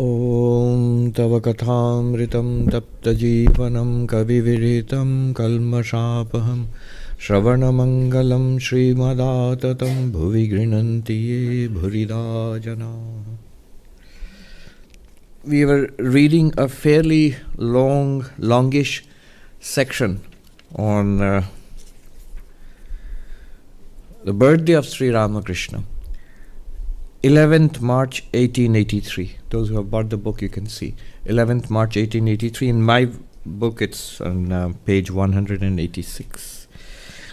Om Tava Kathamritam Tapta Jeevanam Kaviviritam Kalmashapaham Shravanamangalam Srimadaatatam Bhuvi Grinantiye Bhurida Jana. We were reading a fairly longish section on the birthday of Sri Ramakrishna. 11th March 1883. Those who have bought the book, you can see. 11th March 1883. In my book, it's on page 186.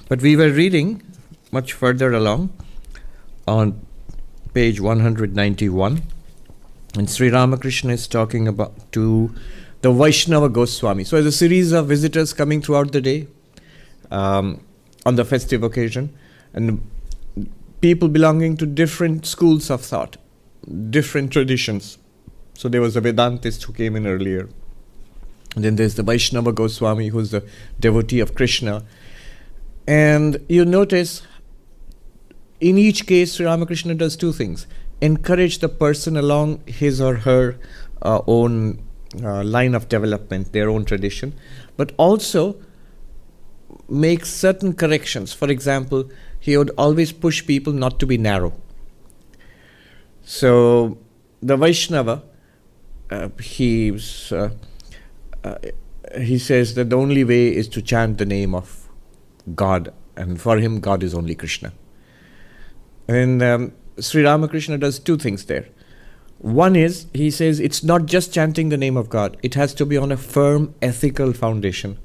But we were reading much further along on page 191. And Sri Ramakrishna is talking about to the Vaishnava Goswami. So, as a series of visitors coming throughout the day on the festive occasion, and people belonging to different schools of thought, different traditions. So there was a Vedantist who came in earlier. And then there's the Vaishnava Goswami, who's the devotee of Krishna. And you notice, in each case, Sri Ramakrishna does two things. Encourage the person along his or her own line of development, their own tradition, but also make certain corrections. For example, he would always push people not to be narrow. So the Vaishnava, he says that the only way is to chant the name of God, and for him God is only Krishna. And Sri Ramakrishna does two things there. One is, he says, it's not just chanting the name of God, it has to be on a firm ethical foundation.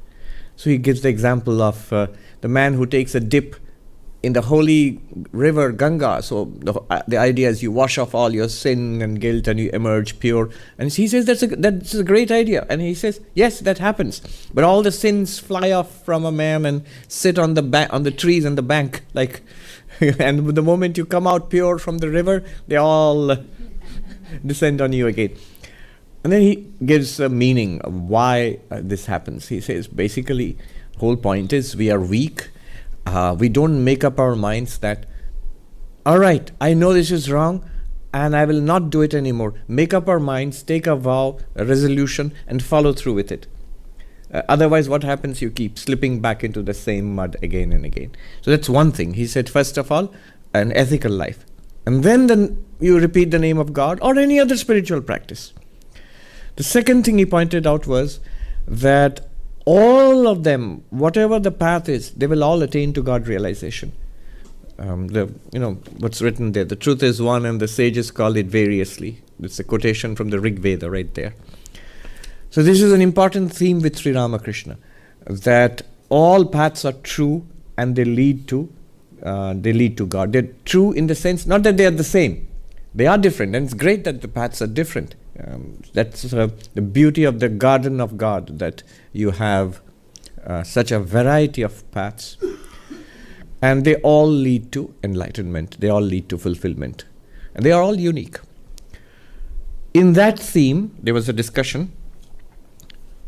So he gives the example of the man who takes a dip in the holy river Ganga. So the idea is you wash off all your sin and guilt and you emerge pure. And he says that's a great idea. And he says, yes, that happens. But all the sins fly off from a man and sit on the trees and the bank. And the moment you come out pure from the river, they all descend on you again. And then he gives a meaning of why this happens. He says, basically, the whole point is we are weak. We don't make up our minds that, all right, I know this is wrong and I will not do it anymore. Make up our minds, take a vow, a resolution, and follow through with it. Otherwise, what happens? You keep slipping back into the same mud again and again. So that's one thing. He said, first of all, an ethical life. And then you repeat the name of God or any other spiritual practice. The second thing he pointed out was that all of them, whatever the path is, they will all attain to God realization. What's written there, the truth is one and the sages call it variously. It's a quotation from the Rig Veda right there. So this is an important theme with Sri Ramakrishna, that all paths are true and they lead to God. They're true in the sense, not that they are the same. They are different, and it's great that the paths are different. That's the beauty of the garden of God, that you have such a variety of paths, and they all lead to enlightenment. They all lead to fulfillment, and they are all unique. In that theme, there was a discussion.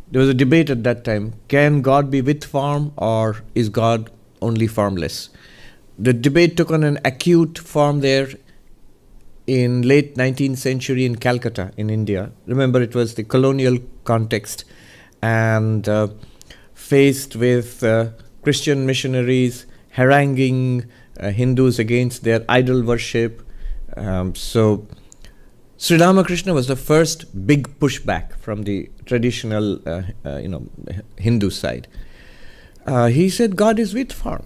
There was a debate at that time. Can God be with form, or is God only formless? The debate took on an acute form there in late 19th century in Calcutta, in India. Remember, it was the colonial context, and faced with Christian missionaries haranguing Hindus against their idol worship. So Sri Ramakrishna was the first big pushback from the traditional, Hindu side. He said God is with form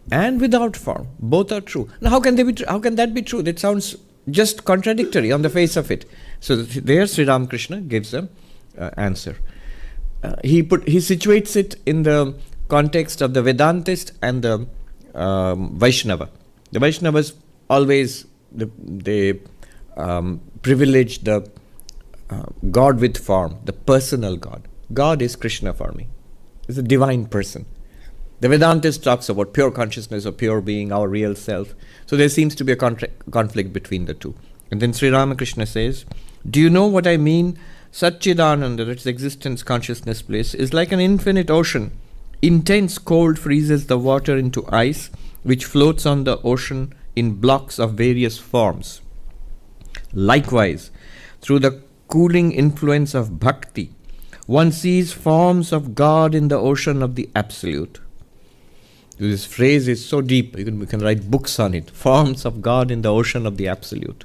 and without form. Both are true. Now, how can that be true? That sounds just contradictory on the face of it. So there Sri Ramakrishna gives an answer. He situates it in the context of the Vedantist and the Vaishnava. The Vaishnavas always they privilege the God with form, the personal God. God is Krishna for me. It's a divine person. The Vedantist talks about pure consciousness or pure being, our real self. So there seems to be a conflict between the two. And then Sri Ramakrishna says, do you know what I mean? Satchidananda, its existence, consciousness, bliss, is like an infinite ocean. Intense cold freezes the water into ice, which floats on the ocean in blocks of various forms. Likewise, through the cooling influence of bhakti, one sees forms of God in the ocean of the Absolute. This phrase is so deep, you can write books on it. Forms of God in the ocean of the Absolute.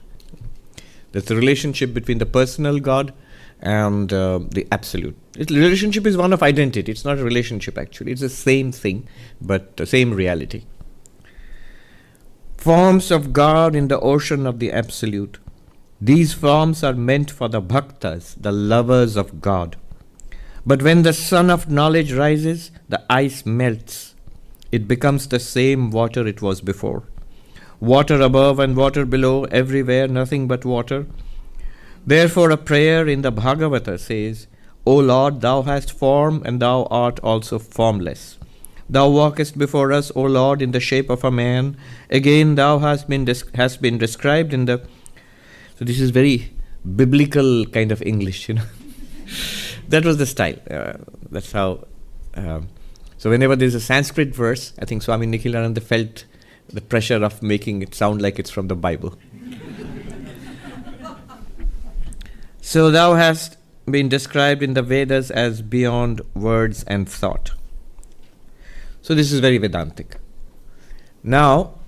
That's the relationship between the personal God and the Absolute. The relationship is one of identity. It's not a relationship actually. It's the same thing, but the same reality. Forms of God in the ocean of the Absolute. These forms are meant for the bhaktas, the lovers of God. But when the sun of knowledge rises, the ice melts. It becomes the same water it was before. Water above and water below, everywhere nothing but water. Therefore a prayer in the Bhagavata says, O Lord, thou hast form and thou art also formless. Thou walkest before us, O Lord, in the shape of a man. Again thou hast been described in the... So this is very biblical kind of English, That was the style. That's how... So whenever there's a Sanskrit verse, I think Swami Nikhilananda felt the pressure of making it sound like it's from the Bible. So thou hast been described in the Vedas as beyond words and thought. So this is very Vedantic. Now,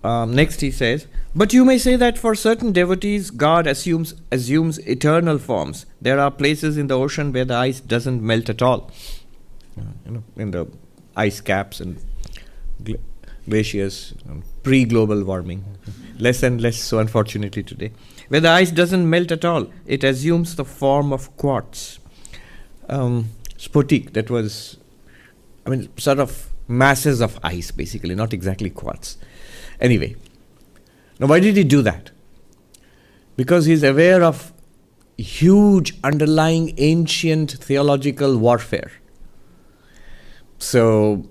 next he says, but you may say that for certain devotees, God assumes eternal forms. There are places in the ocean where the ice doesn't melt at all. In the ice caps and glaciers, pre-global warming, less and less so unfortunately today, where the ice doesn't melt at all. It assumes the form of quartz. Spotik, that was, sort of masses of ice basically, not exactly quartz. Anyway, now why did he do that? Because he's aware of huge underlying ancient theological warfare. So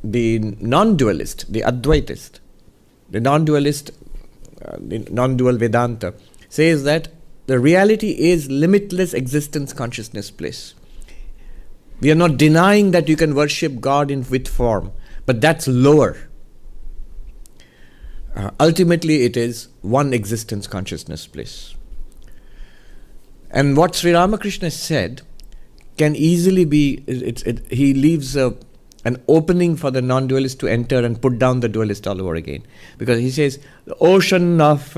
the non-dualist, the Advaitist, the non-dualist, the non-dual Vedanta says that the reality is limitless existence, consciousness, bliss. We are not denying that you can worship God with form, but that's lower. Ultimately it is one existence, consciousness, bliss. And what Sri Ramakrishna said can easily be, he leaves an opening for the non-dualist to enter and put down the dualist all over again. Because he says, the ocean of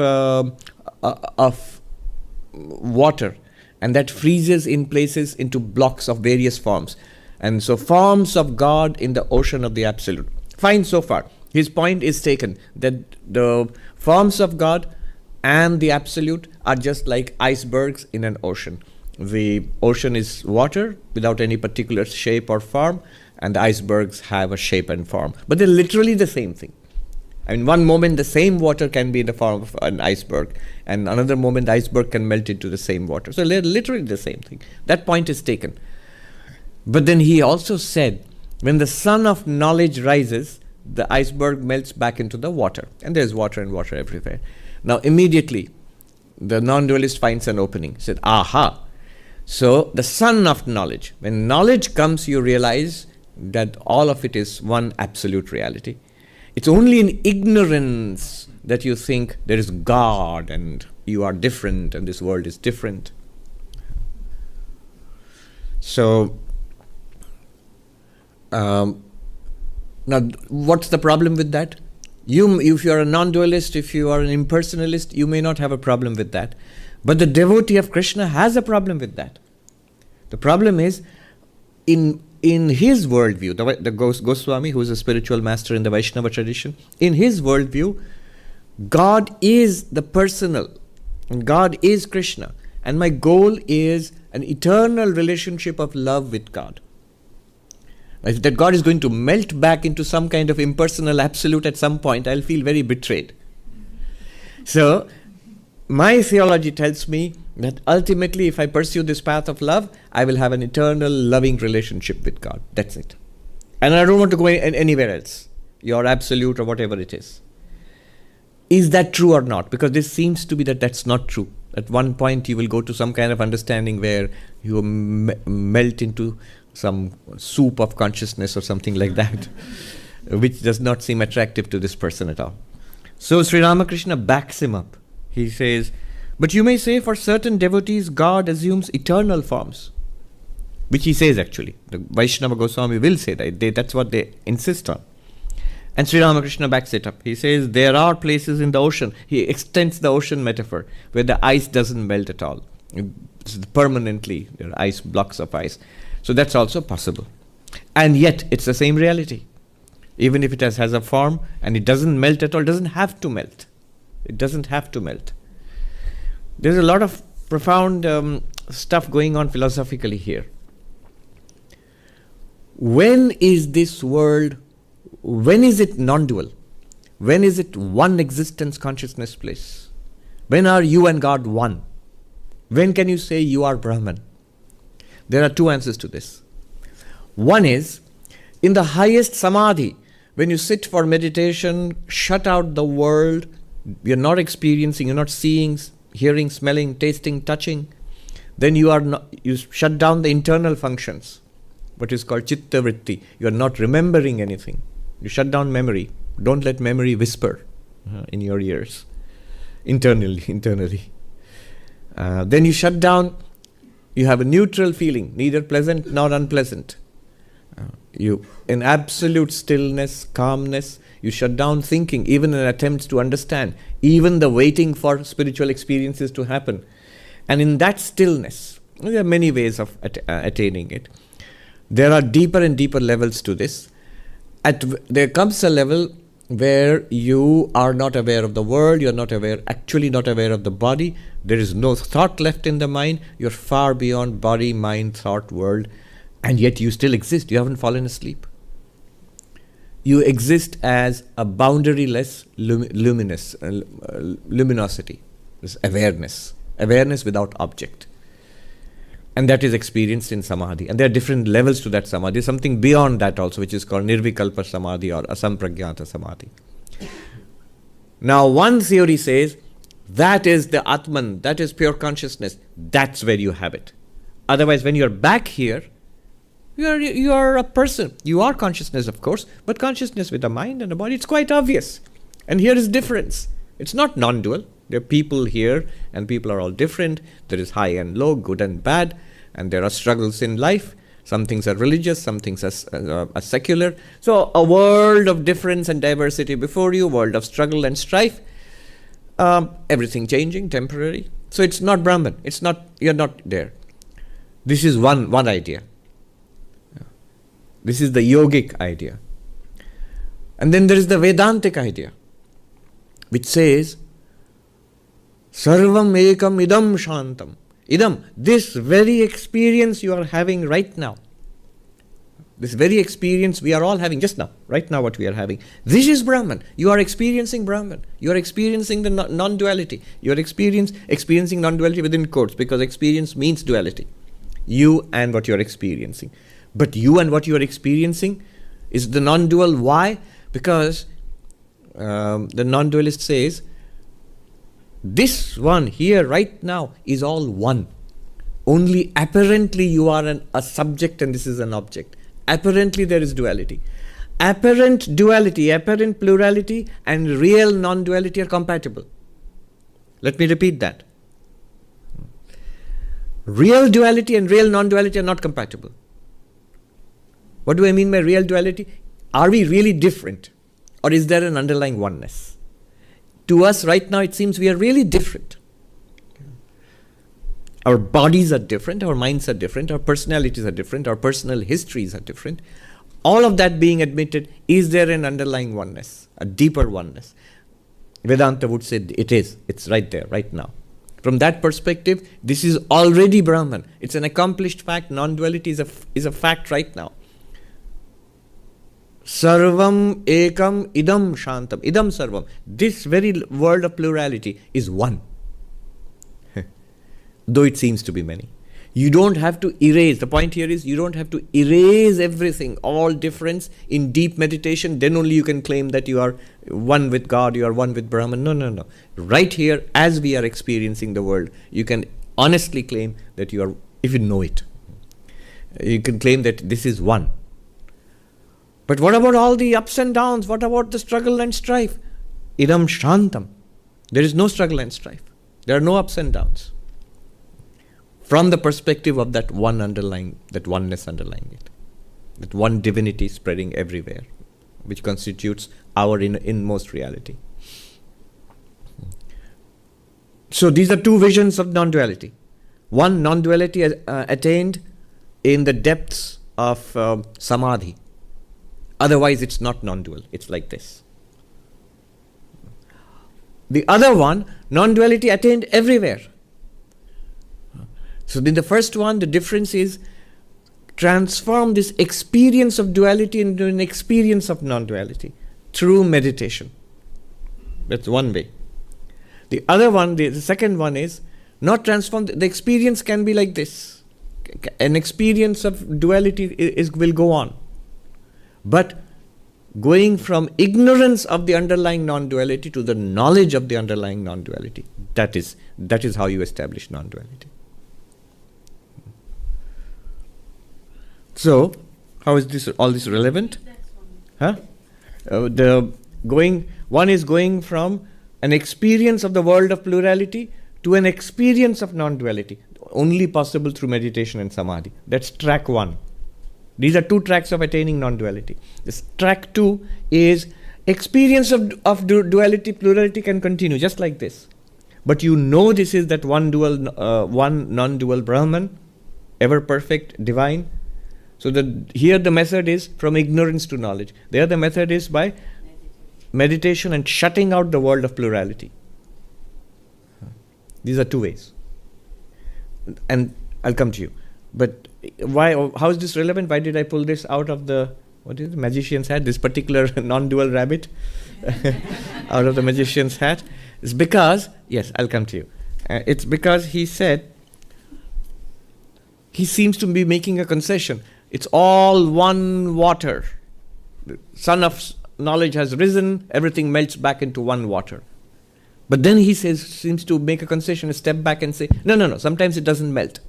water, and that freezes in places into blocks of various forms. And so forms of God in the ocean of the Absolute. Fine so far. His point is taken, that the forms of God and the Absolute are just like icebergs in an ocean. The ocean is water without any particular shape or form, and the icebergs have a shape and form. But they're literally the same thing. One moment the same water can be in the form of an iceberg, and another moment the iceberg can melt into the same water. So they're literally the same thing. That point is taken. But then he also said, when the sun of knowledge rises, the iceberg melts back into the water. And there's water and water everywhere. Now immediately, the non-dualist finds an opening. He said, aha! So the sun of knowledge, when knowledge comes, you realize that all of it is one absolute reality. It's only in ignorance that you think there is God and you are different and this world is different. So, now what's the problem with that? If you are a non-dualist, if you are an impersonalist, you may not have a problem with that. But the devotee of Krishna has a problem with that. The problem is, in his worldview, the Goswami, who is a spiritual master in the Vaishnava tradition, in his worldview, God is the personal, and God is Krishna, and my goal is an eternal relationship of love with God. If that God is going to melt back into some kind of impersonal absolute at some point, I'll feel very betrayed. So, my theology tells me that ultimately if I pursue this path of love, I will have an eternal loving relationship with God. That's it. And I don't want to go anywhere else. Your absolute or whatever it is. Is that true or not? Because this seems to be that that's not true. At one point you will go to some kind of understanding where you melt into some soup of consciousness or something like that, which does not seem attractive to this person at all. So Sri Ramakrishna backs him up. He says, But you may say for certain devotees, God assumes eternal forms, which he says actually. The Vaishnava Goswami will say that. That's what they insist on. And Sri Ramakrishna backs it up. He says there are places in the ocean. He extends the ocean metaphor where the ice doesn't melt at all. It's permanently, there are ice, blocks of ice. So that's also possible. And yet it's the same reality. Even if it has a form and it doesn't melt at all, it doesn't have to melt. It doesn't have to melt. There's a lot of profound stuff going on philosophically here. When is this world, when is it non-dual? When is it one existence, consciousness, bliss? When are you and God one? When can you say you are Brahman? There are two answers to this. One is, in the highest samadhi, when you sit for meditation, shut out the world, you're not experiencing, you're not seeing, hearing, smelling, tasting, touching, then you shut down the internal functions, what is called chitta vritti. You are not remembering anything. You shut down memory. Don't let memory whisper in your ears, internally. Then you shut down, you have a neutral feeling, neither pleasant nor unpleasant. You in absolute stillness, calmness, you shut down thinking, even in attempts to understand, even the waiting for spiritual experiences to happen. And in that stillness, there are many ways of attaining it. There are deeper and deeper levels to this. There comes a level where you are not aware of the world, you're not aware of the body, there is no thought left in the mind, you're far beyond body, mind, thought, world, and yet you still exist, you haven't fallen asleep. You exist as a boundaryless luminosity, this awareness without object. And that is experienced in samadhi. And there are different levels to that samadhi. There's something beyond that also, which is called nirvikalpa samadhi or asampragyata samadhi. Now, one theory says that is the Atman, that is pure consciousness. That's where you have it. Otherwise, when you're back here, you are a person. You are consciousness, of course, but consciousness with a mind and a body, it's quite obvious. And here is difference. It's not non-dual. There are people here, and people are all different. There is high and low, good and bad, and there are struggles in life. Some things are religious, some things are secular. So a world of difference and diversity before you, world of struggle and strife. Everything changing, temporary. So it's not Brahman. You're not there. This is one idea. This is the yogic idea. And then there is the Vedantic idea, which says, Sarvam ekam idam shantam. Idam, this very experience you are having right now, this very experience we are all having just now, right now what we are having, this is Brahman. You are experiencing Brahman. You are experiencing the non-duality. You are experiencing non-duality within quotes, because experience means duality. You and what you are experiencing. But you and what you are experiencing is the non-dual. Why? Because the non-dualist says, this one here right now is all one. Only apparently you are a subject and this is an object. Apparently there is duality. Apparent duality, apparent plurality and real non-duality are compatible. Let me repeat that. Real duality and real non-duality are not compatible. What do I mean by real duality? Are we really different? Or is there an underlying oneness? To us right now it seems we are really different. Our bodies are different, our minds are different, our personalities are different, our personal histories are different. All of that being admitted, is there an underlying oneness, a deeper oneness? Vedanta would say it is. It's right there, right now. From that perspective, this is already Brahman. It's an accomplished fact. Non-duality is a fact right now. Sarvam ekam idam shantam. Idam sarvam. This very world of plurality is one. Though it seems to be many. You don't have to erase. The point here is you don't have to erase everything, all difference in deep meditation. Then only you can claim that you are one with God, you are one with Brahman. No. Right here, as we are experiencing the world, you can honestly claim that you are, if you know it, you can claim that this is one. But what about all the ups and downs? What about the struggle and strife? Idam shantam. There is no struggle and strife. There are no ups and downs. From the perspective of that one underlying, that oneness underlying it. That one divinity spreading everywhere, which constitutes our inmost reality. So these are two visions of non-duality. One, non-duality attained in the depths of samadhi. Otherwise, it's not non-dual. It's like this. The other one, non-duality attained everywhere. So in the first one, the difference is transform this experience of duality into an experience of non-duality through meditation. That's one way. The other one, the second one is not transform. The experience can be like this. An experience of duality will go on. But going from ignorance of the underlying non-duality to the knowledge of the underlying non-duality, that is how you establish non-duality. So, how is all this relevant? Huh? One is going from an experience of the world of plurality to an experience of non-duality, only possible through meditation and samadhi. That's track one. These are two tracks of attaining non-duality. This track two is experience of duality, plurality can continue just like this. But you know this is that one non-dual Brahman, ever perfect, divine. So here the method is from ignorance to knowledge. There the method is by meditation and shutting out the world of plurality. These are two ways. And I'll come to you. But how is this relevant? Why did I pull this out of the magician's hat, this particular non-dual rabbit out of the magician's hat? It's because, yes, I'll come to you. It's because he said, he seems to be making a concession. It's all one water. The sun of knowledge has risen, everything melts back into one water. But then he seems to make a concession, a step back and say, no, sometimes it doesn't melt.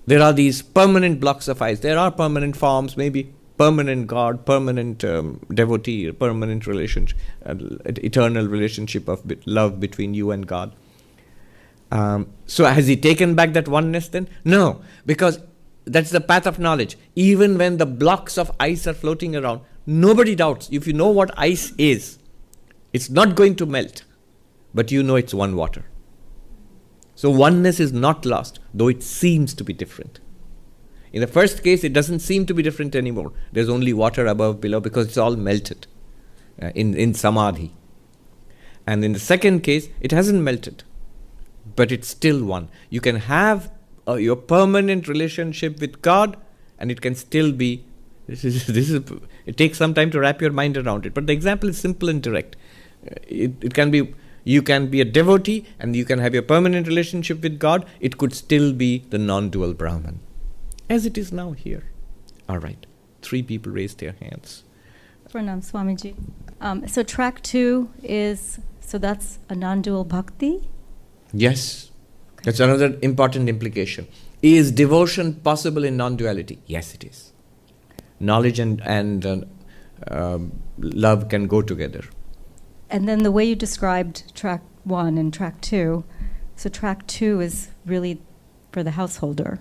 There are these permanent blocks of ice. There are permanent forms, maybe permanent God, permanent devotee, permanent relationship, eternal relationship of love between you and God. So has he taken back that oneness then? No, because that's the path of knowledge. Even when the blocks of ice are floating around, nobody doubts. If you know what ice is, it's not going to melt, but you know it's one water. So oneness is not lost, though it seems to be different. In the first case, it doesn't seem to be different anymore. There's only water above, below, because it's all melted in samadhi. And in the second case, it hasn't melted, but it's still one. You can have your permanent relationship with God, and it can still be. It takes some time to wrap your mind around it. But the example is simple and direct. It can be. You can be a devotee, and you can have your permanent relationship with God. It could still be the non-dual Brahman, as it is now here. All right. 3 people raised their hands. Pranam, Swamiji. So track 2 is, so that's a non-dual bhakti? Yes. Okay. That's another important implication. Is devotion possible in non-duality? Yes, it is. Knowledge and love can go together. And then the way you described track 1 and track 2, so track 2 is really for the householder.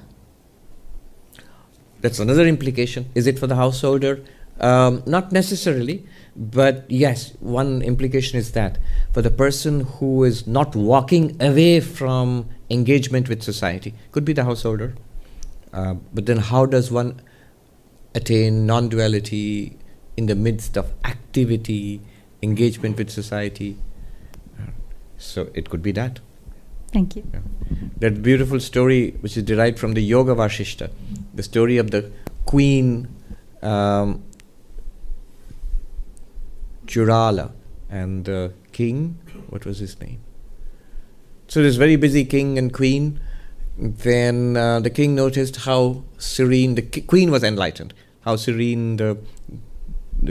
That's another implication. Is it for the householder? Not necessarily, but yes, one implication is that for the person who is not walking away from engagement with society, could be the householder. But then how does one attain non-duality in the midst of activity, engagement with society? So it could be that. Thank you. Yeah. That beautiful story which is derived from the Yoga Vashishta, the story of the queen Churala and the king, what was his name? So this very busy king and queen, then the king noticed how serene, the queen was enlightened, how serene the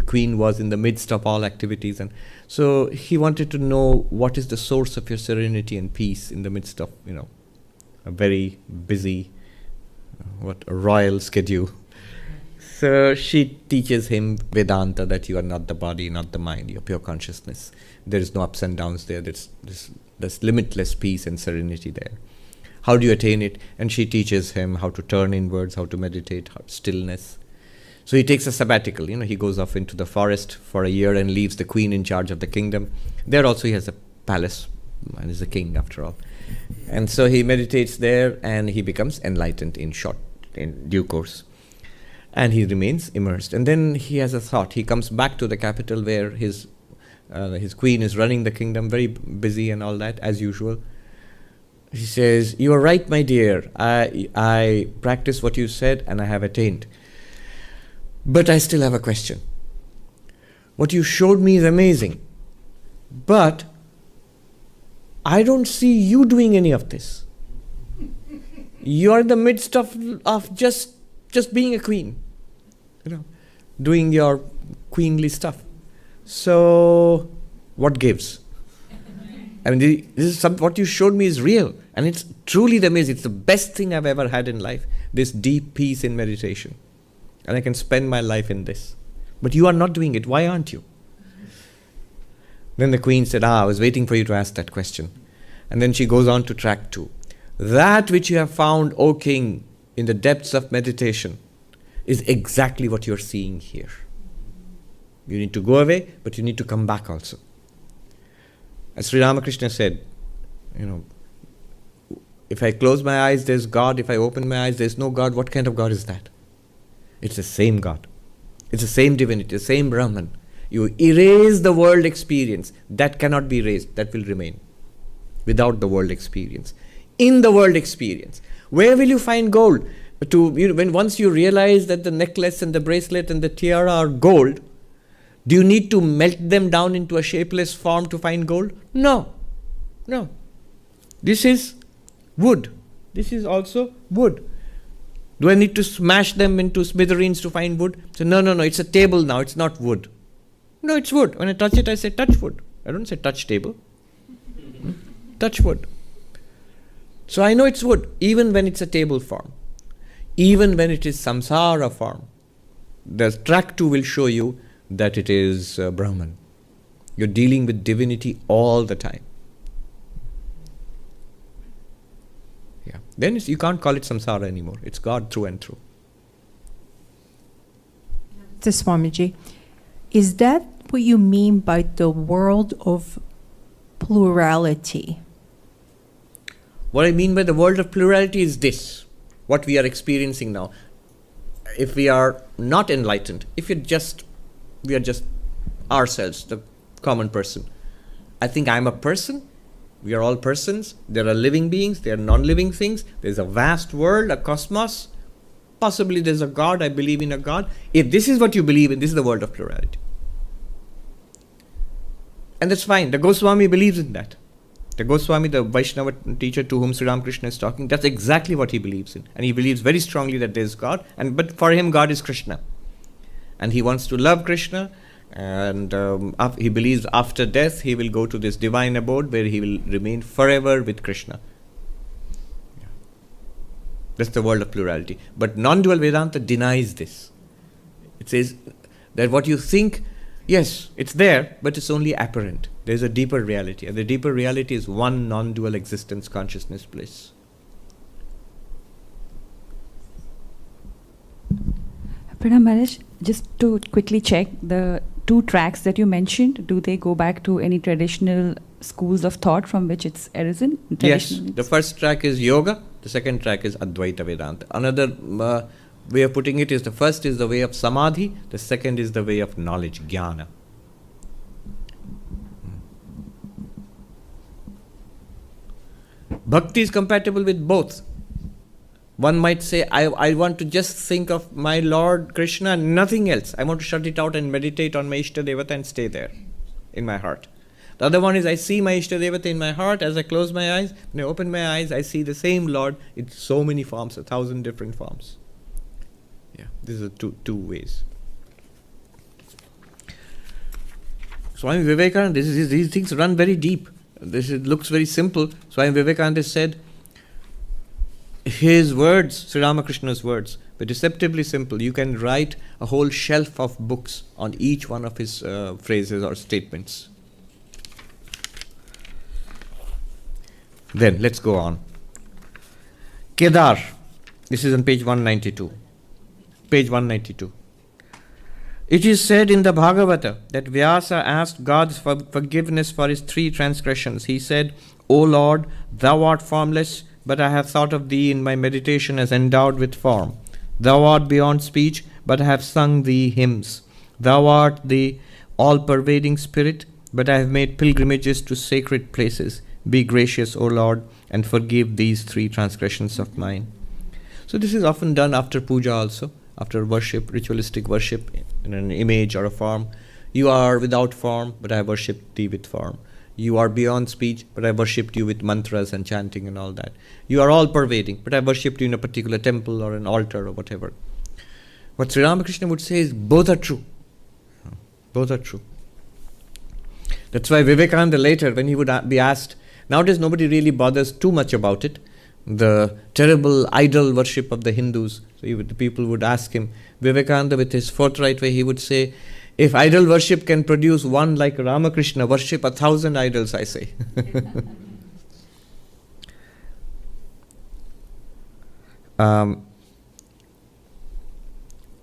queen was in the midst of all activities, and so he wanted to know what is the source of your serenity and peace in the midst of, a very busy, a royal schedule. So she teaches him Vedanta, that you are not the body, not the mind, you are pure consciousness. There is no ups and downs there. There's limitless peace and serenity there. How do you attain it? And she teaches him how to turn inwards, how to meditate, stillness. So he takes a sabbatical. He goes off into the forest for a year and leaves the queen in charge of the kingdom. There also he has a palace and is a king after all. And so he meditates there and he becomes enlightened in due course. And he remains immersed. And then he has a thought. He comes back to the capital where his queen is running the kingdom, very busy and all that, as usual. He says, "You are right, my dear. I practice what you said and I have attained. But I still have a question. What you showed me is amazing. But I don't see you doing any of this. You are in the midst of just being a queen, doing your queenly stuff. So what gives?" I mean, this is what you showed me is real, and it's truly amazing. It's the best thing I've ever had in life, this deep peace in meditation. And I can spend my life in this. But you are not doing it. Why aren't you? Then the queen said, I was waiting for you to ask that question. And then she goes on to track 2. That which you have found, O king, in the depths of meditation is exactly what you're seeing here. You need to go away, but you need to come back also. As Sri Ramakrishna said, if I close my eyes, there's God. If I open my eyes, there's no God. What kind of God is that? It's the same God. It's the same divinity, the same Brahman. You erase the world experience. That cannot be erased. That will remain without the world experience. In the world experience, where will you find gold? When once you realize that the necklace and the bracelet and the tiara are gold, do you need to melt them down into a shapeless form to find gold? No. This is wood. This is also wood. Do I need to smash them into smithereens to find wood? So no, it's a table now, it's not wood. No, it's wood. When I touch it, I say touch wood. I don't say touch table. Touch wood. So I know it's wood, even when it's a table form. Even when it is samsara form. The track 2 will show you that it is Brahman. You're dealing with divinity all the time. Then you can't call it samsara anymore. It's God through and through. So Swamiji, is that what you mean by the world of plurality? What I mean by the world of plurality is this, what we are experiencing now. If we are not enlightened, we are just ourselves, the common person. I think I'm a person. We are all persons. There are living beings. There are non-living things. There's a vast world, a cosmos. Possibly there's a God. I believe in a God. If this is what you believe in, this is the world of plurality. And that's fine. The Goswami believes in that. The Goswami, the Vaishnava teacher to whom Sri Ramakrishna is talking, that's exactly what he believes in. And he believes very strongly that there's God. But for him, God is Krishna. And he wants to love Krishna. And he believes after death he will go to this divine abode where he will remain forever with Krishna. That's the world of plurality. But non-dual Vedanta denies this. It says that what you think, yes, it's there, but it's only apparent. There's a deeper reality. And the deeper reality is one non-dual existence, consciousness, bliss. Pranam Maharaj, just to quickly check, the 2 tracks that you mentioned, do they go back to any traditional schools of thought from which it's arisen? Yes, the first track is yoga, the second track is Advaita Vedanta. Another way of putting it is the first is the way of samadhi, the second is the way of knowledge, jnana. Bhakti is compatible with both. One might say, I want to just think of my Lord Krishna and nothing else. I want to shut it out and meditate on my Ishta Devata and stay there in my heart. The other one is I see my Ishta Devata in my heart. As I close my eyes, when I open my eyes, I see the same Lord in so many forms, 1,000 different forms. These are two ways. Swami Vivekananda, these things run very deep. It looks very simple. Swami Vivekananda said, his words, Sri Ramakrishna's words, but deceptively simple. You can write a whole shelf of books on each one of his phrases or statements. Then let's go on. Kedar. This is on page 192. Page 192. It is said in the Bhagavata that Vyasa asked God's forgiveness for his 3 transgressions. He said, O Lord, thou art formless, but I have thought of thee in my meditation as endowed with form. Thou art beyond speech, but I have sung thee hymns. Thou art the all-pervading Spirit, but I have made pilgrimages to sacred places. Be gracious, O Lord, and forgive these 3 transgressions of mine. So this is often done after puja also, after worship, ritualistic worship in an image or a form. You are without form, but I worshipped thee with form. You are beyond speech, but I worshipped you with mantras and chanting and all that. You are all pervading, but I worshipped you in a particular temple or an altar or whatever. What Sri Ramakrishna would say is both are true. Both are true. That's why Vivekananda later, when he would be asked, nowadays nobody really bothers too much about it, the terrible idol worship of the Hindus. So the people would ask him, Vivekananda with his forthright way, he would say, if idol worship can produce one like Ramakrishna, worship 1,000 idols, I say.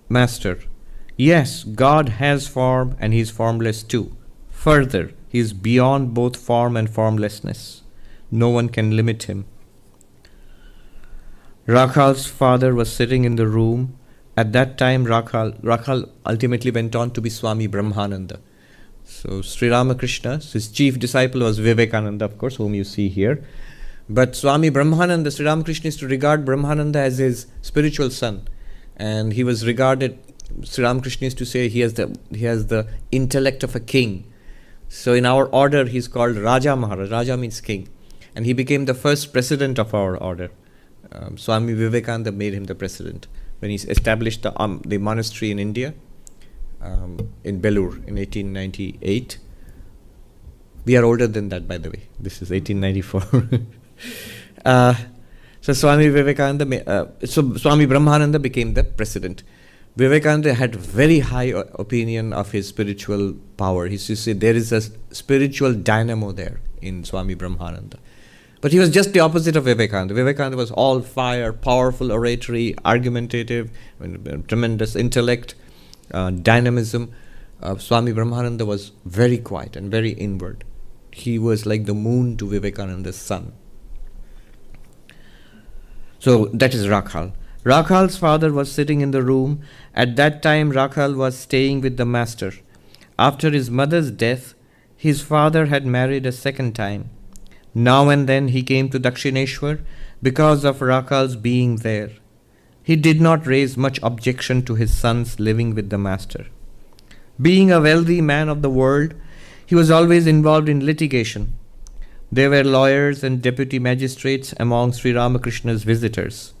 Master, yes, God has form and he is formless too. Further, he is beyond both form and formlessness. No one can limit him. Rakhal's father was sitting in the room. At that time, Rakhal ultimately went on to be Swami Brahmananda. So Sri Ramakrishna, his chief disciple was Vivekananda, of course, whom you see here. But Swami Brahmananda, Sri Ramakrishna used to regard Brahmananda as his spiritual son. And he was regarded, Sri Ramakrishna used to say, he has the intellect of a king. So in our order, he's called Raja Maharaj. Raja means king. And he became the first president of our order. Swami Vivekananda made him the president when he established the monastery in India, in Belur in 1898. We are older than that, by the way. This is 1894. So Swami Brahmananda became the president. Vivekananda had very high opinion of his spiritual power. He used to say there is a spiritual dynamo there in Swami Brahmananda. But he was just the opposite of Vivekananda. Vivekananda was all fire, powerful oratory, argumentative, tremendous intellect, dynamism. Swami Brahmananda was very quiet and very inward. He was like the moon to Vivekananda's sun. So that is Rakhal. Rakhal's father was sitting in the room. At that time, Rakhal was staying with the master. After his mother's death, his father had married a second time. Now and then he came to Dakshineshwar because of Rakhal's being there. He did not raise much objection to his sons living with the master. Being a wealthy man of the world, he was always involved in litigation. There were lawyers and deputy magistrates among Sri Ramakrishna's visitors.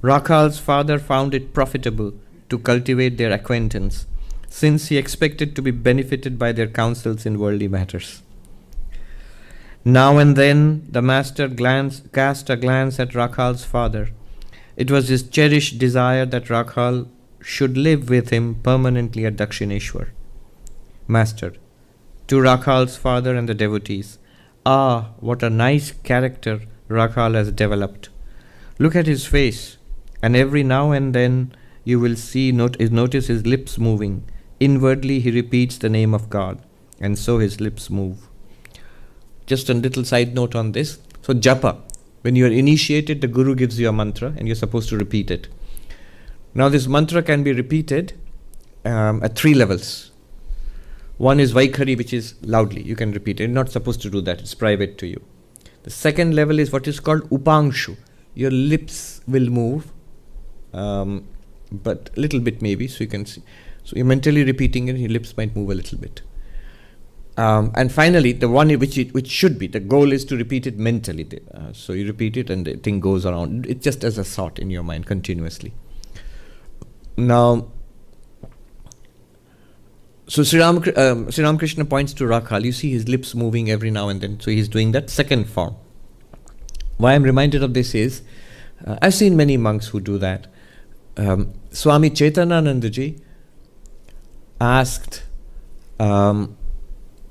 Rakhal's father found it profitable to cultivate their acquaintance, since he expected to be benefited by their counsels in worldly matters. Now and then the master cast a glance at Rakhal's father. It was his cherished desire that Rakhal should live with him permanently at Dakshineshwar. Master, to Rakhal's father and the devotees, ah, what a nice character Rakhal has developed. Look at his face, and every now and then you will notice his lips moving. Inwardly he repeats the name of God, and so his lips move. Just a little side note on this. So japa, when you are initiated, the Guru gives you a mantra and you're supposed to repeat it. Now this mantra can be repeated at 3 levels. One is Vaikhari, which is loudly. You can repeat it. You're not supposed to do that. It's private to you. The second level is what is called Upangshu. Your lips will move, but a little bit maybe, so you can see. So you're mentally repeating it, your lips might move a little bit. And finally, the one which should be, the goal is to repeat it mentally. So you repeat it and the thing goes around. It just as a thought in your mind continuously. Now, so Sri Ramakrishna points to Rakhal. You see his lips moving every now and then. So he's doing that second form. Why I'm reminded of this is, I've seen many monks who do that. Swami Chaitananandaji asked a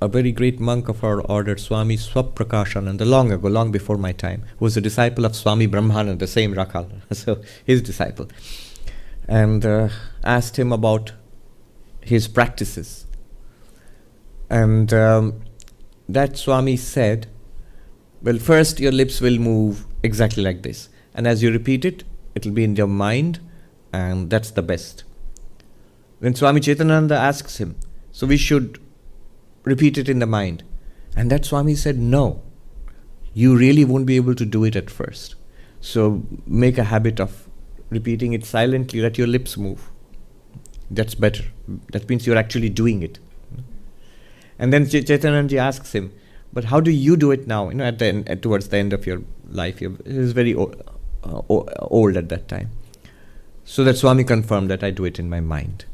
very great monk of our order, Swami Swaprakasananda, long ago, long before my time, who was a disciple of Swami Brahmananda, the same Rakhal, so his disciple, and asked him about his practices. And that Swami said, well, first your lips will move exactly like this, and as you repeat it, it will be in your mind, and that's the best. Then Swami Chaitananda asks him, so we should repeat it in the mind. And that Swami said, no, you really won't be able to do it at first. So make a habit of repeating it silently, let your lips move. That's better. That means you're actually doing it. And then Chaitananji asks him, but how do you do it now? At the end, towards the end of your life, he was very old at that time. So that Swami confirmed that I do it in my mind.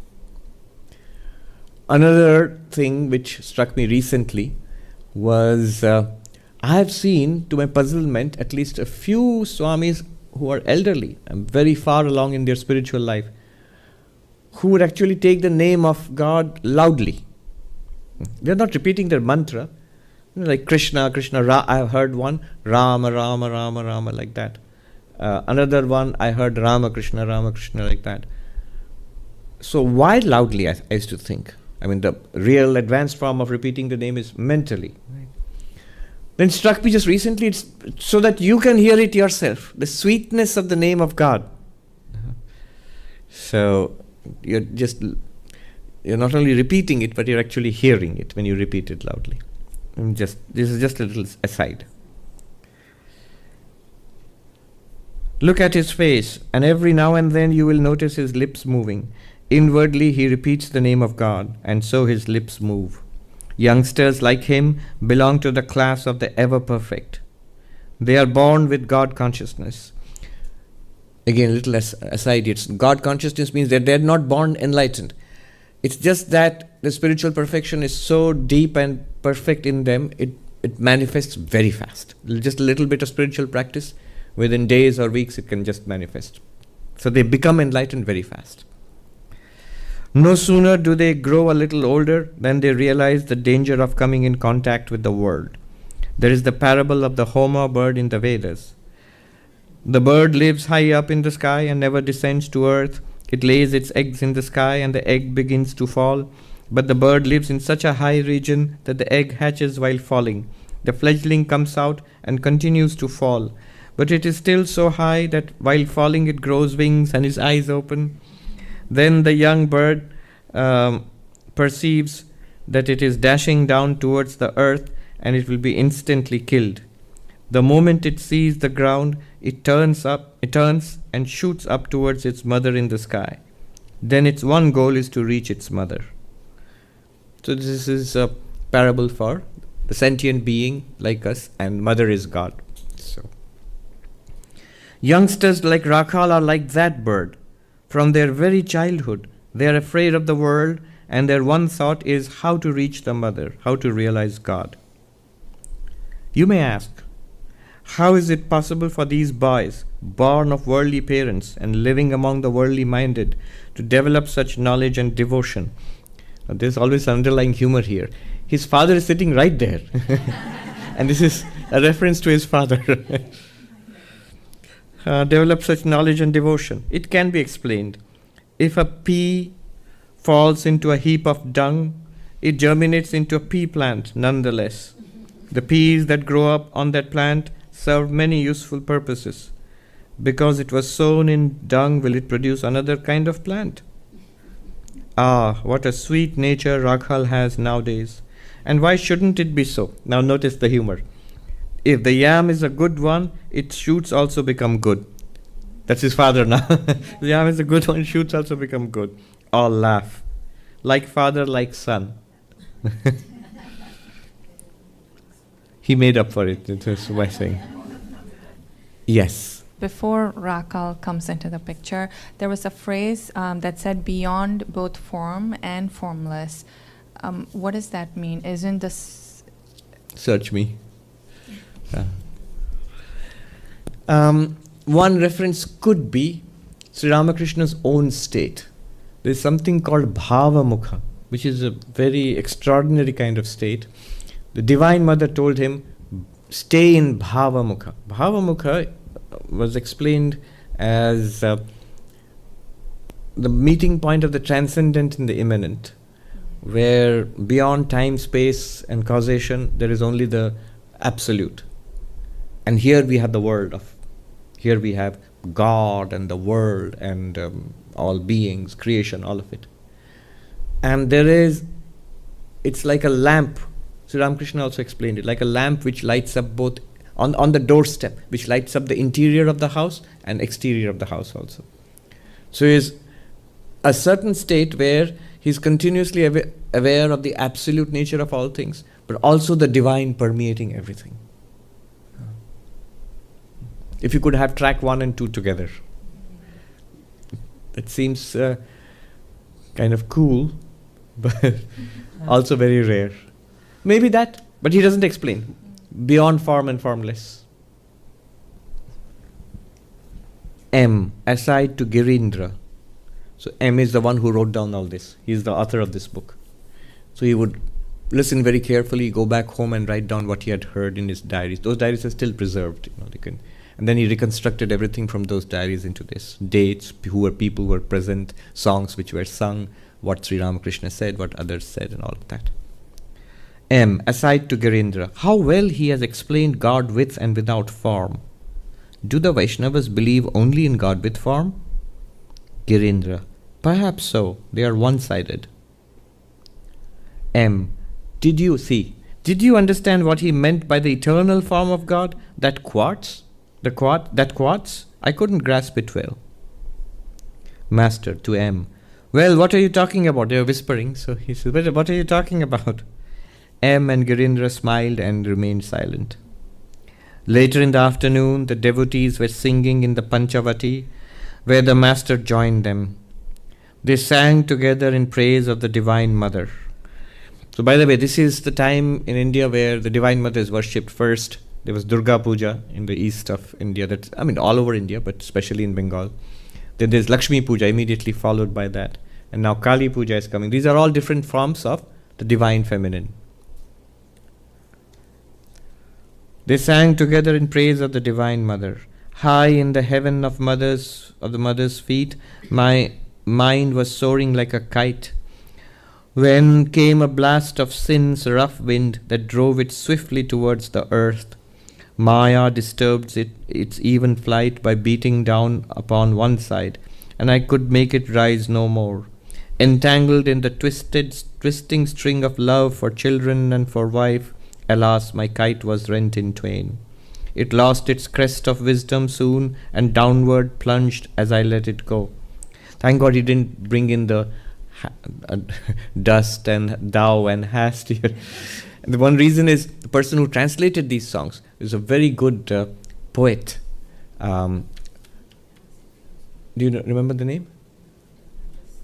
Another thing which struck me recently was I have seen, to my puzzlement, at least a few Swamis who are elderly and very far along in their spiritual life, who would actually take the name of God loudly. They are not repeating their mantra, like Krishna, Krishna, I have heard one, Rama, Rama, Rama, Rama, like that. Another one, I heard Rama, Krishna, like that. So why loudly, I used to think. I mean, the real advanced form of repeating the name is mentally. Right? Then it struck me just recently, it's so that you can hear it yourself, the sweetness of the name of God. So you're not only repeating it, but you're actually hearing it when you repeat it loudly. This is just a little aside. Look at his face, and every now and then you will notice his lips moving. Inwardly he repeats the name of God, and so his lips move. Youngsters like him belong to the class of the ever-perfect. They are born with God consciousness. Again, a little aside, it's God consciousness means that they're not born enlightened. It's just that the spiritual perfection is so deep and perfect in them, it manifests very fast. Just a little bit of spiritual practice, within days or weeks it can just manifest. So they become enlightened very fast. No sooner do they grow a little older than they realize the danger of coming in contact with the world. There is the parable of the Homer bird in the Vedas. The bird lives high up in the sky and never descends to earth. It lays its eggs in the sky and the egg begins to fall. But the bird lives in such a high region that the egg hatches while falling. The fledgling comes out and continues to fall. But it is still so high that while falling it grows wings and its eyes open. Then the young bird perceives that it is dashing down towards the earth and it will be instantly killed. The moment it sees the ground, it turns and shoots up towards its mother in the sky. Then its one goal is to reach its mother. So this is a parable for the sentient being like us, and mother is God. So youngsters like Rakhal are like that bird. From their very childhood, they are afraid of the world, and their one thought is how to reach the mother, how to realize God. You may ask, how is it possible for these boys, born of worldly parents and living among the worldly minded, to develop such knowledge and devotion? There's always underlying humor here. His father is sitting right there. And this is a reference to his father. Develop such knowledge and devotion. It can be explained. If a pea falls into a heap of dung, it germinates into a pea plant nonetheless. The peas that grow up on that plant serve many useful purposes. Because it was sown in dung, will it produce another kind of plant? Ah, what a sweet nature Rakhal has nowadays. And why shouldn't it be so? Now notice the humor. If the yam is a good one, its shoots also become good. That's his father now. The yam is a good one, shoots also become good. All laugh. Like father, like son. He made up for it, by saying. Yes. Before Rakhal comes into the picture, there was a phrase that said beyond both form and formless. What does that mean? Isn't this... Search me. One reference could be, Sri Ramakrishna's own state. There is something called Bhava Mukha, which is a very extraordinary kind of state. The Divine Mother told him, stay in Bhava Mukha. Bhava Mukha was explained as the meeting point of the transcendent and the immanent, where beyond time, space and causation, there is only the absolute. And here we have the world here we have God and the world and all beings, creation, all of it. And it's like a lamp. Sri Ramakrishna also explained it, like a lamp which lights up both on the doorstep, which lights up the interior of the house and exterior of the house also. So is a certain state where he's continuously aware of the absolute nature of all things, but also the divine permeating everything. If you could have track 1 and 2 together, that seems kind of cool, but also very rare. Maybe that, but he doesn't explain. Beyond form and formless. M, aside to Girindra. So M is the one who wrote down all this. He is the author of this book. So he would listen very carefully, go back home and write down what he had heard in his diaries. Those diaries are still preserved. And then he reconstructed everything from those diaries into this. Dates, people who were present, songs which were sung, what Sri Ramakrishna said, what others said, and all of that. M, aside to Girindra, how well he has explained God with and without form. Do the Vaishnavas believe only in God with form? Girindra, perhaps so. They are one-sided. M, did you understand what he meant by the eternal form of God? That quartz? That quartz? I couldn't grasp it well. Master to M, well, what are you talking about? They are whispering. So he says, what are you talking about? M and Girindra smiled and remained silent. Later in the afternoon, the devotees were singing in the Panchavati, where the Master joined them. They sang together in praise of the Divine Mother. So by the way, this is the time in India where the Divine Mother is worshipped first. There was Durga Puja in the east of India, all over India, but especially in Bengal. Then there's Lakshmi Puja immediately followed by that. And now Kali Puja is coming. These are all different forms of the Divine Feminine. They sang together in praise of the Divine Mother. High in the heaven of the mother's feet, my mind was soaring like a kite, when came a blast of sin's rough wind that drove it swiftly towards the earth. Maya disturbed its even flight by beating down upon one side, and I could make it rise no more. Entangled in the twisting string of love for children and for wife, alas, my kite was rent in twain. It lost its crest of wisdom soon, and downward plunged as I let it go. Thank God he didn't bring in the dust and thou and hast here. And the one reason is the person who translated these songs is a very good poet. Do you remember the name?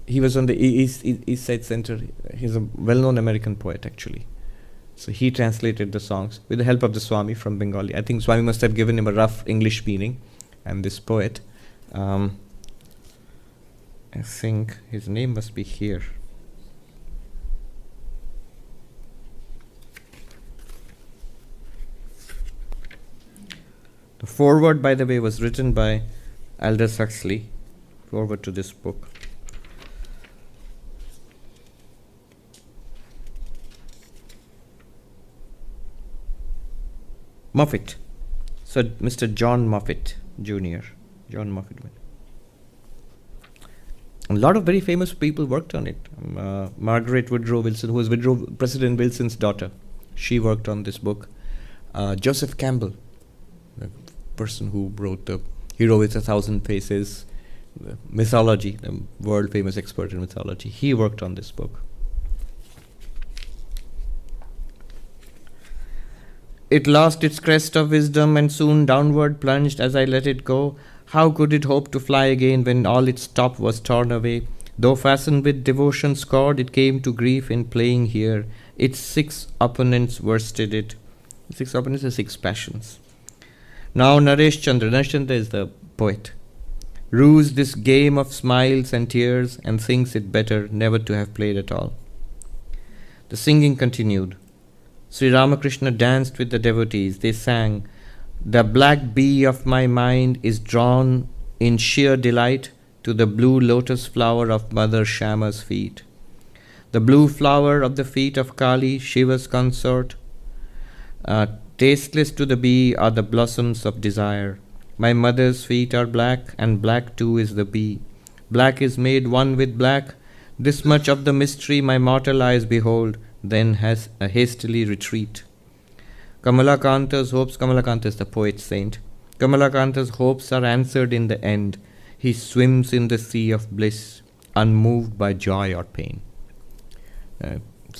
He was on the East Side Center. He's a well-known American poet, actually. So he translated the songs with the help of the Swami from Bengali. I think Swami must have given him a rough English meaning. And this poet, I think his name must be here. The foreword, by the way, was written by Aldous Huxley. Foreword to this book. Moffat. So Mr. John Moffat Jr. John Moffat. A lot of very famous people worked on it. Margaret Woodrow Wilson, who was President Wilson's daughter, she worked on this book. Joseph Campbell, the person who wrote the Hero with 1,000 Faces, the mythology, the world famous expert in mythology, he worked on this book. It lost its crest of wisdom and soon downward plunged as I let it go. How could it hope to fly again when all its top was torn away? Though fastened with devotion's cord, it came to grief in playing here. Its 6 opponents worsted it. 6 opponents are 6 passions. Now Naresh Chandra is the poet. rues this game of smiles and tears and thinks it better never to have played at all. The singing continued. Sri Ramakrishna danced with the devotees. They sang, "The black bee of my mind is drawn in sheer delight to the blue lotus flower of Mother Shama's feet. The blue flower of the feet of Kali, Shiva's consort. Tasteless to the bee are the blossoms of desire. My mother's feet are black, and black too is the bee. Black is made one with black. This much of the mystery my mortal eyes behold, then has a hastily retreat. Kamalakanta's hopes," Kamalakanta is the poet saint, "Kamalakanta's hopes are answered in the end. He swims in the sea of bliss, unmoved by joy or pain."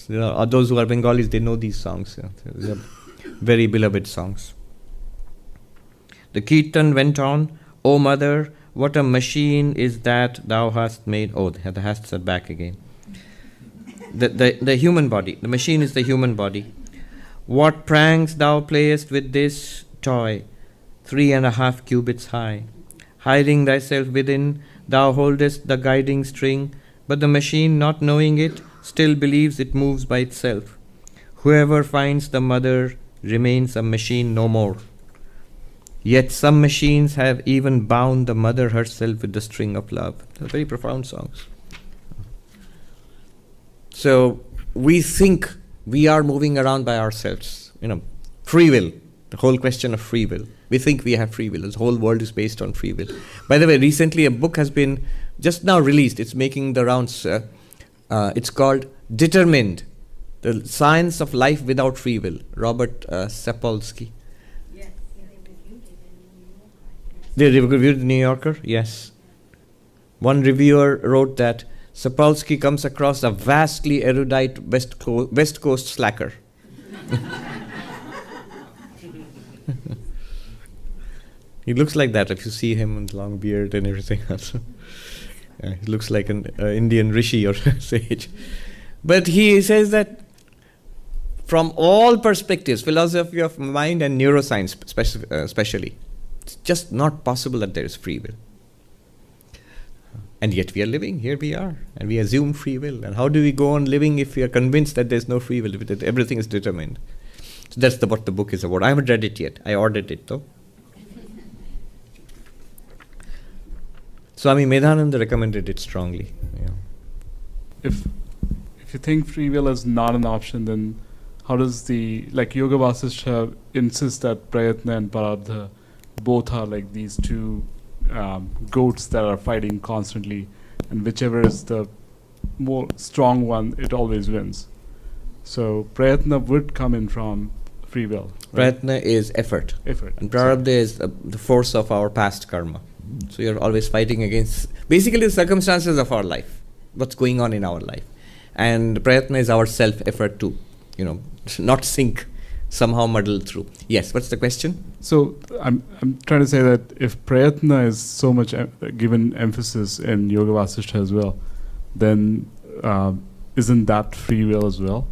Those who are Bengalis, they know these songs. They are very beloved songs. The Kirtan went on, "O mother, what a machine is that thou hast made." Oh, the hasts are back again. The human body. The machine is the human body. "What pranks thou playest with this toy, 3.5 cubits high. Hiding thyself within, thou holdest the guiding string, but the machine, not knowing it, still believes it moves by itself. Whoever finds the mother remains a machine no more. Yet some machines have even bound the mother herself with the string of love." They're very profound songs. So we think we are moving around by ourselves. Free will, the whole question of free will. We think we have free will. This whole world is based on free will. By the way, recently a book has been just now released. It's making the rounds. It's called Determined, The Science of Life Without Free Will, Robert Sapolsky. They reviewed it in the New Yorker? Yes. One reviewer wrote that Sapolsky comes across a vastly erudite West Coast slacker. He looks like that if you see him with long beard and everything else. He looks like an Indian rishi or sage. But he says that from all perspectives, philosophy of mind and neuroscience especially, it's just not possible that there is free will. And yet we are living, here we are, and we assume free will. And how do we go on living if we are convinced that there's no free will, that everything is determined? So that's what the book is about. I haven't read it yet. I ordered it though. Swami Medhananda recommended it strongly. Yeah. If you think free will is not an option, then how does Yoga Vasishtha insists that Prayatna and Parabdha both are like these two goats that are fighting constantly, and whichever is the more strong one, it always wins. So Prayatna would come in from free will. Right? Prayatna is effort. And Sorry. Prarabdha is the force of our past karma. So you're always fighting against basically the circumstances of our life, what's going on in our life. And Prayatna is our self-effort to, not sink, somehow muddle through. Yes, what's the question? So I'm trying to say that if Prayatna is so much given emphasis in Yoga Vasishtha as well, then isn't that free will as well?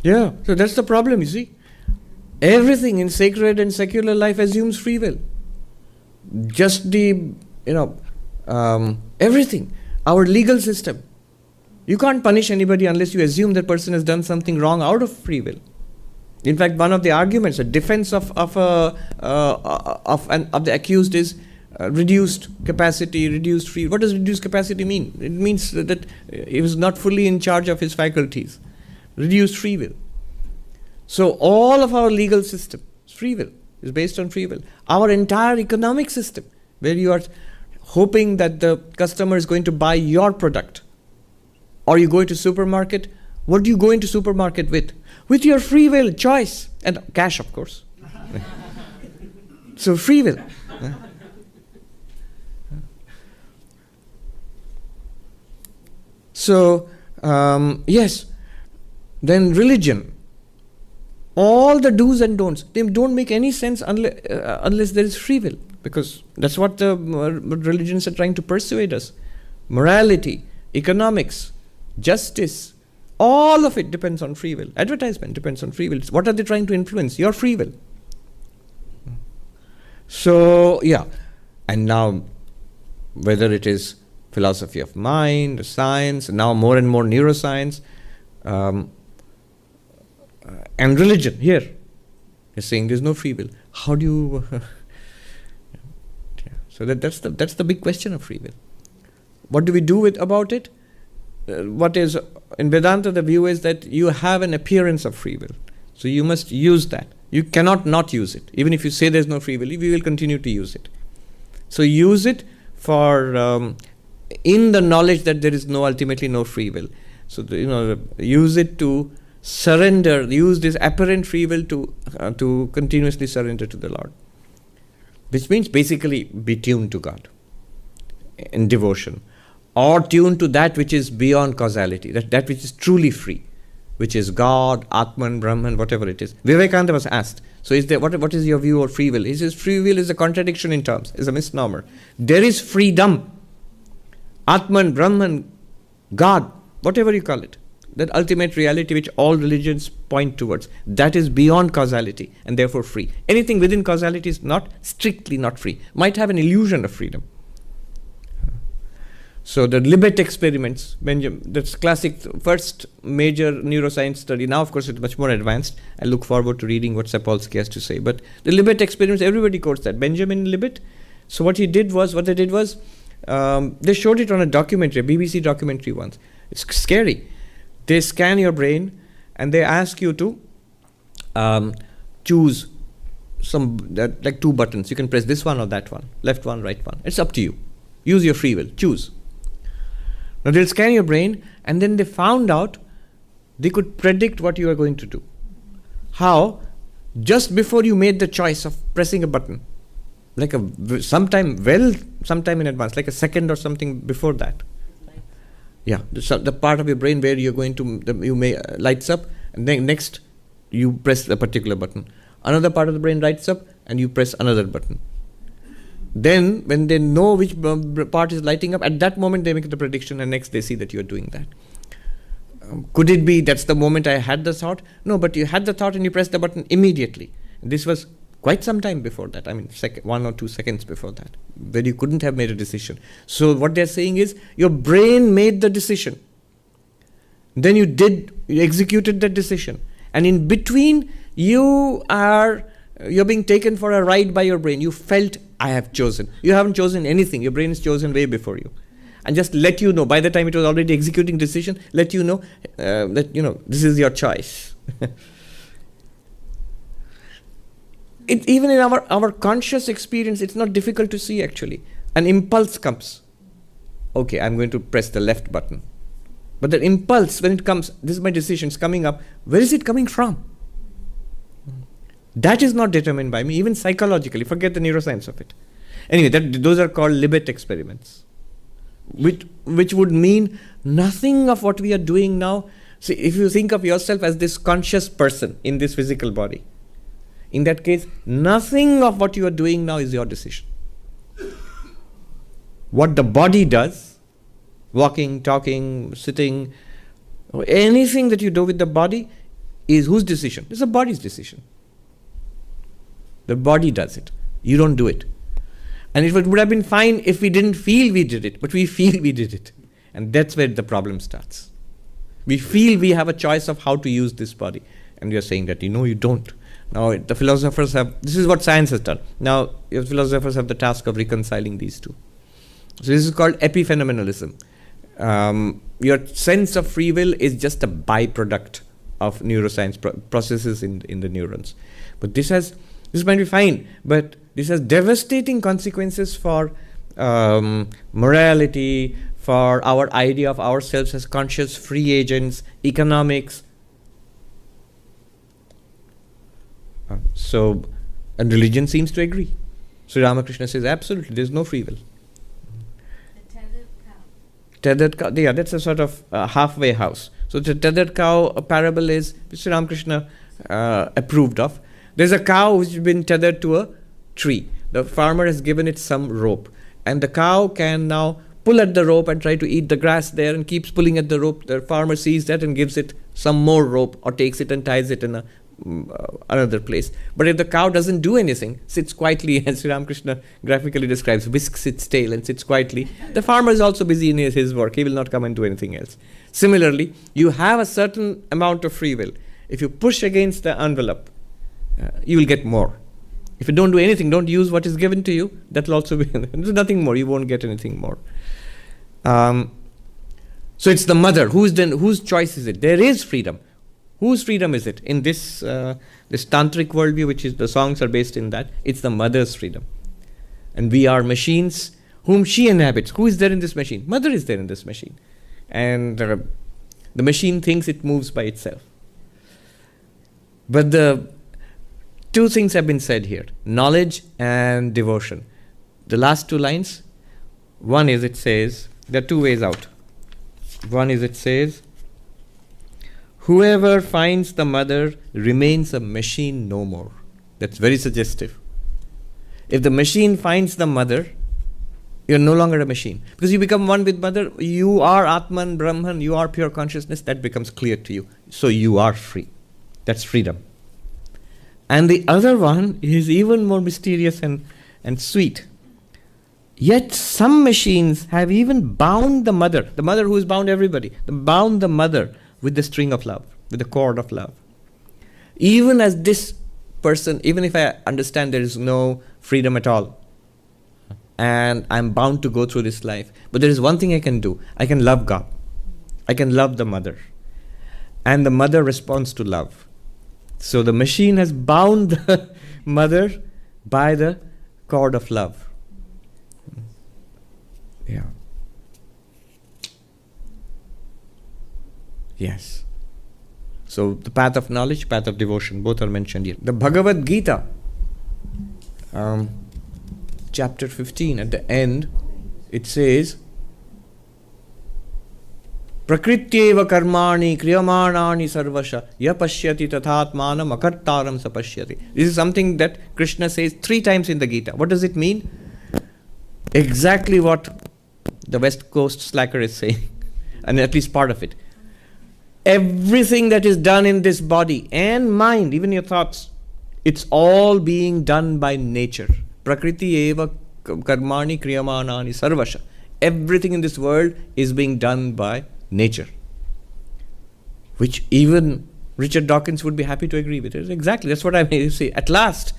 Yeah, so that's the problem, you see. Everything in sacred and secular life assumes free will. Just the, everything. Our legal system. You can't punish anybody unless you assume that person has done something wrong out of free will. In fact, one of the arguments, a defense of the accused is reduced capacity, reduced free. What does reduced capacity mean? It means that he was not fully in charge of his faculties. Reduced free will. So all of our legal system is free will, is based on free will. Our entire economic system, where you are hoping that the customer is going to buy your product, or you go into supermarket, what do you go into supermarket with? With your free will, choice, and cash, of course. So free will. So, yes, then religion. All the do's and don'ts, they don't make any sense unless there is free will, because that's what the religions are trying to persuade us. Morality, economics, justice, all of it depends on free will. Advertisement depends on free will. What are they trying to influence? Your free will. So, yeah. And now, whether it is philosophy of mind, science, now more and more neuroscience, and religion here is saying there's no free will. How do you... So that's the big question of free will. What do we do about it? What is in Vedanta, the view is that you have an appearance of free will. So you must use that. You cannot not use it. Even if you say there's no free will, we will continue to use it. So use it for in the knowledge that there is ultimately no free will. So use it to surrender. Use this apparent free will to continuously surrender to the Lord, which means basically be tuned to God in devotion, or tuned to that which is beyond causality, that which is truly free, which is God, Atman, Brahman, whatever it is. Vivekananda was asked, so is there, what is your view of free will? He says free will is a contradiction in terms, is a misnomer. There is freedom. Atman, Brahman, God, whatever you call it, that ultimate reality which all religions point towards, that is beyond causality and therefore free. Anything within causality is not strictly not free, might have an illusion of freedom. So the Libet experiments, Benjamin, that's classic, first major neuroscience study. Now, of course, it's much more advanced. I look forward to reading what Sapolsky has to say. But the Libet experiments, everybody quotes that. Benjamin Libet. So what they did was, they showed it on a documentary, a BBC documentary once. It's scary. They scan your brain and they ask you to choose like two buttons. You can press this one or that one, left one, right one. It's up to you. Use your free will. Choose. Now they'll scan your brain, and then they found out they could predict what you are going to do. How? Just before you made the choice of pressing a button, like sometime in advance, like a second or something before that. Yeah, the part of your brain where you're going to, lights up, and then next you press a particular button. Another part of the brain lights up, and you press another button. Then, when they know which part is lighting up, at that moment they make the prediction, and next they see that you are doing that. Could it be that's the moment I had the thought? No, but you had the thought and you pressed the button immediately. This was quite some time before that. 1 or 2 seconds before that, where you couldn't have made a decision. So what they're saying is, your brain made the decision. Then you executed that decision. And in between, you're being taken for a ride by your brain. You felt, I have chosen. You haven't chosen anything. Your brain has chosen way before you. And just let you know, by the time it was already executing decision, let you know that, this is your choice. Even in our conscious experience, it's not difficult to see actually. An impulse comes. Okay, I'm going to press the left button. But the impulse, when it comes, this is my decision, it's coming up. Where is it coming from? That is not determined by me, even psychologically. Forget the neuroscience of it. Anyway, those are called Libet experiments, which would mean nothing of what we are doing now. See, if you think of yourself as this conscious person in this physical body, in that case, nothing of what you are doing now is your decision. What the body does, walking, talking, sitting, or anything that you do with the body is whose decision? It's the body's decision. The body does it. You don't do it. And it would have been fine if we didn't feel we did it, but we feel we did it. And that's where the problem starts. We feel we have a choice of how to use this body. And we are saying that, you don't. Now, the philosophers this is what science has done. Now, your philosophers have the task of reconciling these two. So this is called epiphenomenalism. Your sense of free will is just a byproduct of neuroscience processes in the neurons. But this might be fine, but this has devastating consequences for morality, for our idea of ourselves as conscious free agents, economics. And religion seems to agree. Sri Ramakrishna says, absolutely, there's no free will. The tethered cow. Tethered cow, yeah, that's a sort of halfway house. So the tethered cow parable is Sri Ramakrishna approved of. There's a cow which has been tethered to a tree. The farmer has given it some rope, and the cow can now pull at the rope and try to eat the grass there, and keeps pulling at the rope. The farmer sees that and gives it some more rope, or takes it and ties it in a another place. But if the cow doesn't do anything, sits quietly, as Sri Ramakrishna graphically describes, whisks its tail and sits quietly, the farmer is also busy in his work. He will not come and do anything else. Similarly, you have a certain amount of free will. If you push against the envelope, you will get more. If you don't do anything, don't use what is given to you, that will also be, there's nothing more, you won't get anything more. So it's the mother. Whose choice is it? There is freedom. Whose freedom is it? In this this tantric worldview, which is the songs are based in that, it's the mother's freedom. And we are machines whom she inhabits. Who is there in this machine? Mother is there in this machine. And the machine thinks it moves by itself. But the two things have been said here, knowledge and devotion. The last two lines, one is it says, there are two ways out. One is it says, whoever finds the mother remains a machine no more. That's very suggestive. If the machine finds the mother, you're no longer a machine. Because you become one with mother, you are Atman, Brahman, you are pure consciousness, that becomes clear to you. So you are free. That's freedom. And the other one is even more mysterious and sweet. Yet some machines have even bound the mother who has bound everybody, bound the mother with the string of love, with the cord of love. Even as this person, even if I understand there is no freedom at all, and I'm bound to go through this life, but there is one thing I can do. I can love God. I can love the mother. And the mother responds to love. So the machine has bound the mother by the cord of love. Yeah. Yes. So the path of knowledge, path of devotion, both are mentioned here. The Bhagavad Gita, chapter 15, at the end, it says, Prakrityeva karmani kriyamanani sarvasha yapashyati tathatmanam akartaram sapashyati. This is something that Krishna says 3 times in the Gita. What does it mean? Exactly what the West Coast slacker is saying, and at least part of it. Everything that is done in this body and mind, even your thoughts, it's all being done by nature. Prakriti eva karmani kriyamanani sarvasha. Everything in this world is being done by nature. Which even Richard Dawkins would be happy to agree with. Exactly, that's what I mean. You see, at last,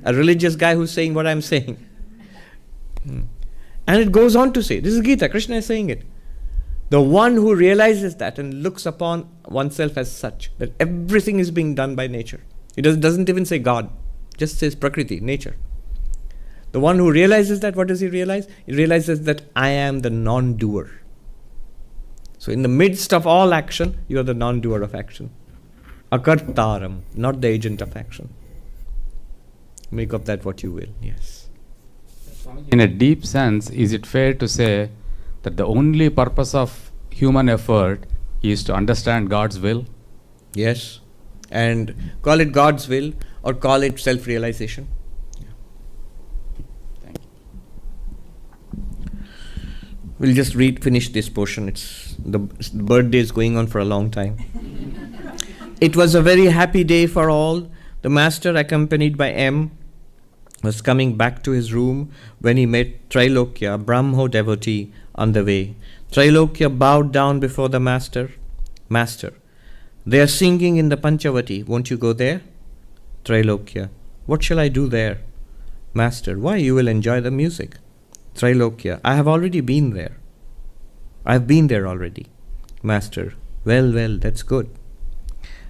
a religious guy who's saying what I'm saying. And it goes on to say, this is Gita, Krishna is saying it. The one who realizes that and looks upon oneself as such, that everything is being done by nature. It doesn't even say God, just says Prakriti, nature. The one who realizes that, what does he realize? He realizes that I am the non-doer. So in the midst of all action, you are the non-doer of action. Akartaram, not the agent of action. Make of that what you will, yes. In a deep sense, is it fair to say that the only purpose of human effort is to understand God's will? Yes. And call it God's will or call it self-realization. Yeah. Thank you. We'll just finish this portion. It's the birthday is going on for a long time. It was a very happy day for all. The master, accompanied by M, was coming back to his room when he met Trailokya, a Brahmo devotee, on the way. Trailokya bowed down before the master. Master, they are singing in the Panchavati. Won't you go there? Trailokya, what shall I do there? Master, why, you will enjoy the music. Trailokya, I have already been there. I have been there already. Master, well, that's good.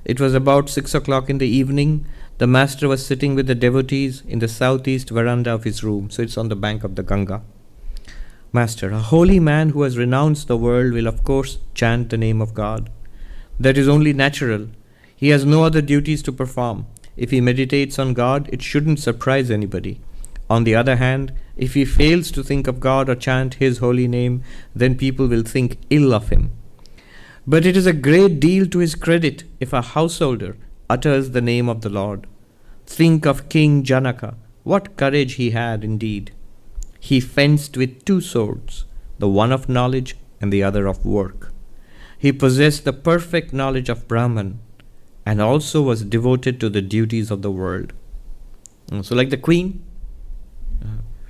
It was about 6 o'clock in the evening. The master was sitting with the devotees in the southeast veranda of his room. So it's on the bank of the Ganga. Master, a holy man who has renounced the world will of course chant the name of God. That is only natural. He has no other duties to perform. If he meditates on God, it shouldn't surprise anybody. On the other hand, if he fails to think of God or chant his holy name, then people will think ill of him. But it is a great deal to his credit if a householder utters the name of the Lord. Think of King Janaka. What courage he had indeed. He fenced with 2 swords, the one of knowledge and the other of work. He possessed the perfect knowledge of Brahman and also was devoted to the duties of the world. So like the queen,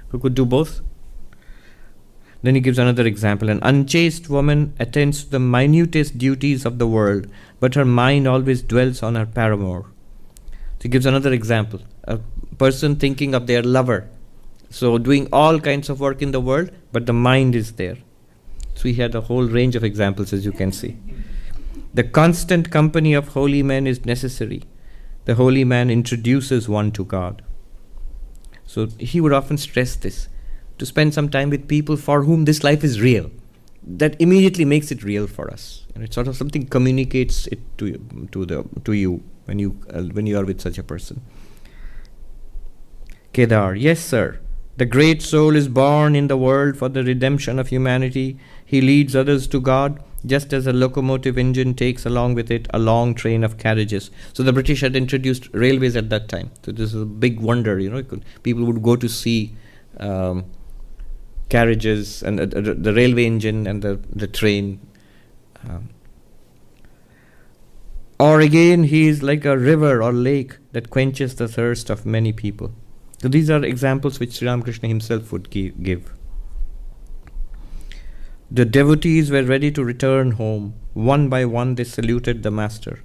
who could do both. Then he gives another example. An unchaste woman attends to the minutest duties of the world, but her mind always dwells on her paramour. So he gives another example. A person thinking of their lover. So doing all kinds of work in the world, but the mind is there. So he had a whole range of examples, as you can see. The constant company of holy men is necessary. The holy man introduces one to God. So he would often stress this, to spend some time with people for whom this life is real. That immediately makes it real for us. And it sort of something communicates it to you when you are with such a person. Kedar, yes sir, the great soul is born in the world for the redemption of humanity. He leads others to God, just as a locomotive engine takes along with it a long train of carriages. So the British had introduced railways at that time. So this is a big wonder, people would go to see carriages and the railway engine and the train. Or again, he is like a river or lake that quenches the thirst of many people. So these are examples which Sri Ramakrishna himself would give. The devotees were ready to return home. One by one they saluted the master.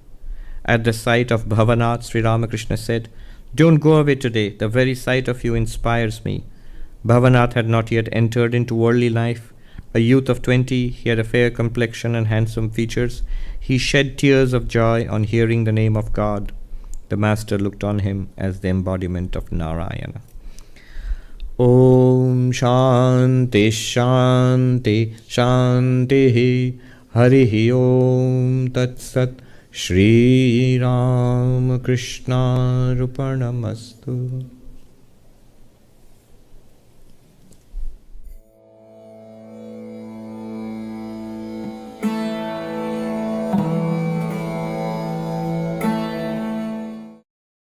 At the sight of Bhavanath, Sri Ramakrishna said, "Don't go away today. The very sight of you inspires me." Bhavanath had not yet entered into worldly life. A youth of 20, he had a fair complexion and handsome features. He shed tears of joy on hearing the name of God. The master looked on him as the embodiment of Narayana. Om Shanti Shanti Shanti Harihi Om Tat Sat Sri Ramakrishna Rupanamastu.